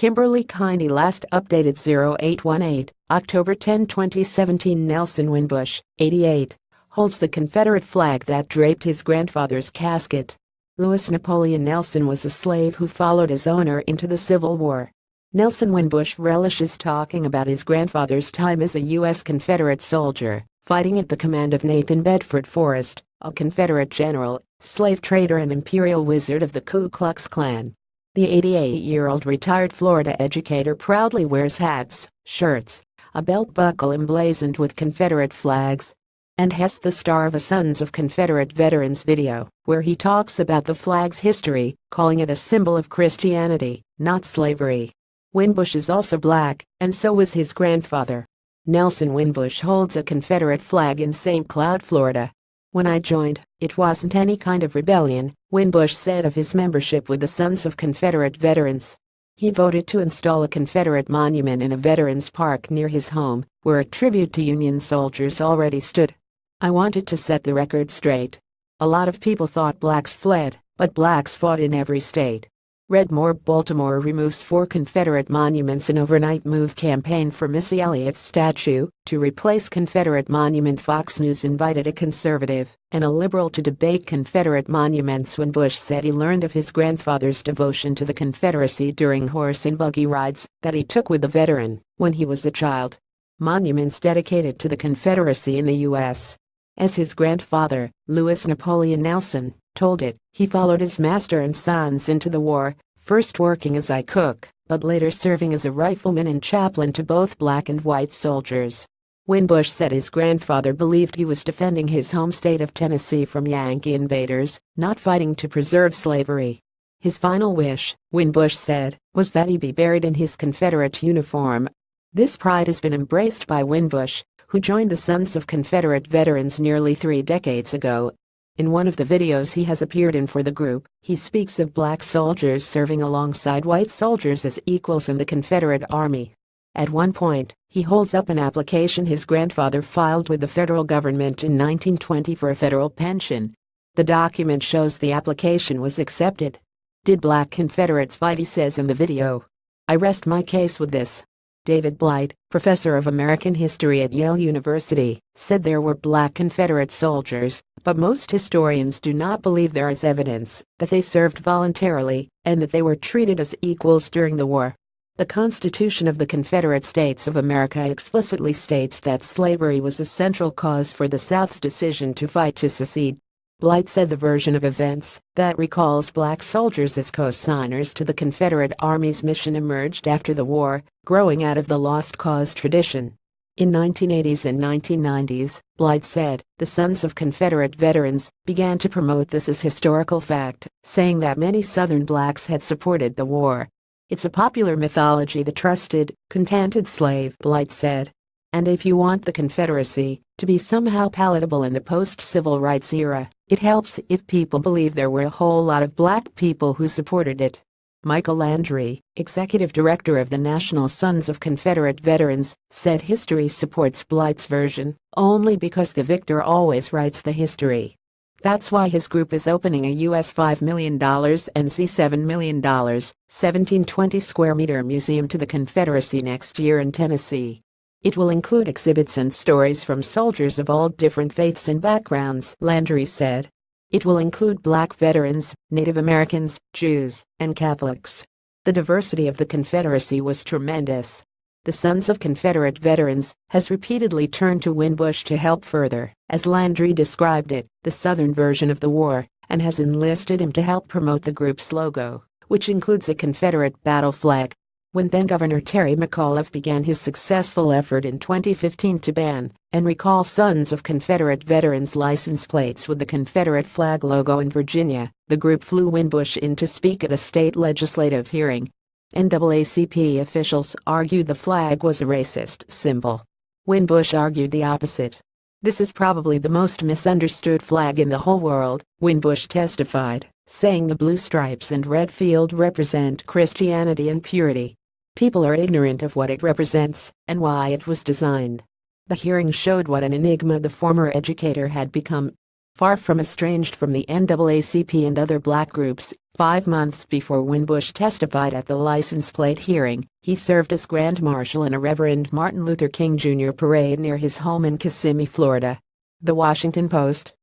KIMBERLY KINDY Last updated 0818, October 10, 2017. Nelson Winbush, 88, holds the Confederate flag that draped his grandfather's casket. Louis Napoleon Nelson was a slave who followed his owner into the Civil War. Nelson Winbush relishes talking about his grandfather's time as a U.S. Confederate soldier, fighting at the command of Nathan Bedford Forrest, a Confederate general, slave trader and imperial wizard of the Ku Klux Klan. The 88-year-old retired Florida educator proudly wears hats, shirts, a belt buckle emblazoned with Confederate flags, and has the star of a Sons of Confederate Veterans video, where he talks about the flag's history, calling it a symbol of Christianity, not slavery. Winbush is also black, and so was his grandfather. Nelson Winbush holds a Confederate flag in St. Cloud, Florida. "When I joined, it wasn't any kind of rebellion," Winbush said of his membership with the Sons of Confederate Veterans. He voted to install a Confederate monument in a veterans park near his home, where a tribute to Union soldiers already stood. "I wanted to set the record straight. A lot of people thought blacks fled, but blacks fought in every state." Redmore, Baltimore removes 4 Confederate monuments in overnight move campaign for Missy Elliott's statue. To replace Confederate monument, Fox News invited a conservative and a liberal to debate Confederate monuments. Winbush said he learned of his grandfather's devotion to the Confederacy during horse and buggy rides that he took with the veteran when he was a child. Monuments dedicated to the Confederacy in the U.S. As his grandfather, Louis Napoleon Nelson, told it, he followed his master and sons into the war, first working as a cook, but later serving as a rifleman and chaplain to both black and white soldiers. Winbush said his grandfather believed he was defending his home state of Tennessee from Yankee invaders, not fighting to preserve slavery. His final wish, Winbush said, was that he be buried in his Confederate uniform. This pride has been embraced by Winbush, who joined the Sons of Confederate Veterans nearly 3 decades ago. In one of the videos he has appeared in for the group, he speaks of black soldiers serving alongside white soldiers as equals in the Confederate Army. At one point, he holds up an application his grandfather filed with the federal government in 1920 for a federal pension. The document shows the application was accepted. "Did black Confederates fight?" he says in the video. "I rest my case with this." David Blight, professor of American history at Yale University, said there were black Confederate soldiers, but most historians do not believe there is evidence that they served voluntarily and that they were treated as equals during the war. The Constitution of the Confederate States of America explicitly states that slavery was a central cause for the South's decision to fight to secede. Blight said the version of events that recalls black soldiers as co-signers to the Confederate Army's mission emerged after the war, growing out of the Lost Cause tradition. In 1980s and 1990s, Blight said, the Sons of Confederate Veterans began to promote this as historical fact, saying that many Southern blacks had supported the war. "It's a popular mythology, the trusted, contented slave," Blight said. "And if you want the Confederacy to be somehow palatable in the post-civil rights era, it helps if people believe there were a whole lot of black people who supported it." Michael Landry, executive director of the National Sons of Confederate Veterans, said history supports Blight's version only because the victor always writes the history. That's why his group is opening a US $5 million and $7 million, 1720 square meter museum to the Confederacy next year in Tennessee. It will include exhibits and stories from soldiers of all different faiths and backgrounds, Landry said. It will include black veterans, Native Americans, Jews, and Catholics. The diversity of the Confederacy was tremendous. The Sons of Confederate Veterans has repeatedly turned to Winbush to help further, as Landry described it, the Southern version of the war, and has enlisted him to help promote the group's logo, which includes a Confederate battle flag. When then-Governor Terry McAuliffe began his successful effort in 2015 to ban and recall Sons of Confederate Veterans license plates with the Confederate flag logo in Virginia, the group flew Winbush in to speak at a state legislative hearing. NAACP officials argued the flag was a racist symbol. Winbush argued the opposite. "This is probably the most misunderstood flag in the whole world," Winbush testified, saying the blue stripes and red field represent Christianity and purity. "People are ignorant of what it represents and why it was designed." The hearing showed what an enigma the former educator had become. Far from estranged from the NAACP and other black groups, 5 months before Winbush testified at the license plate hearing, he served as Grand Marshal in a Reverend Martin Luther King Jr. parade near his home in Kissimmee, Florida. The Washington Post.